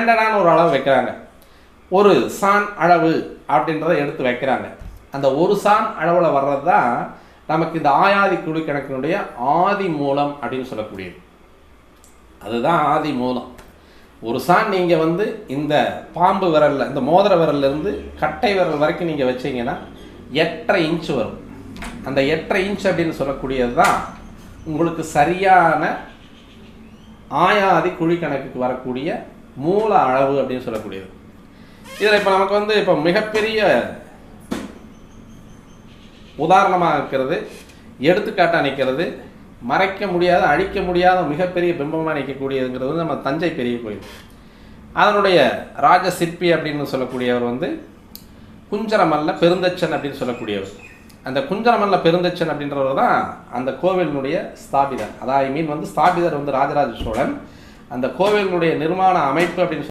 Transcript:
ஸ்டாண்டர்டான ஒரு அளவு வைக்கிறாங்க. ஒரு சான் அளவு அப்படின்றத எடுத்து வைக்கிறாங்க. அந்த ஒரு சான் அளவில் வர்றது தான் நமக்கு இந்த ஆயாதி குழி கணக்கினுடைய ஆதி மூலம் அப்படின்னு சொல்லக்கூடியது. அதுதான் ஆதி மூலம். ஒரு சான் நீங்கள் இந்த பாம்பு விரலில், இந்த மோதிர விரல்லேருந்து கட்டை விரல் வரைக்கும் நீங்கள் வச்சிங்கன்னா 8.5 இன்ச் வரும். அந்த 8.5 இன்ச் அப்படின்னு சொல்லக்கூடியது தான் உங்களுக்கு சரியான ஆயாதி குழி கணக்குக்கு வரக்கூடிய மூல அளவு அப்படின்னு சொல்லக்கூடியது. இதில் இப்போ நமக்கு இப்போ மிகப்பெரிய உதாரணமாக இருக்கிறது, எடுத்துக்காட்டாக நிற்கிறது, மறைக்க முடியாத அழிக்க முடியாத மிகப்பெரிய பிம்பமாக நிற்கக்கூடியதுங்கிறது நம்ம தஞ்சை பெரிய கோயில். அதனுடைய ராஜ சிற்பி அப்படின்னு சொல்லக்கூடியவர் குஞ்சரமல்ல பெருந்தச்சன் அப்படின்னு சொல்லக்கூடியவர். அந்த குஞ்சரமல்ல பெருந்தச்சன் அப்படின்றவர் தான் அந்த கோவிலினுடைய ஸ்தாபிதர். அதாவது ஸ்தாபிதர் ராஜராஜ சோழன். அந்த கோவிலினுடைய நிர்மாண அமைப்பு அப்படின்னு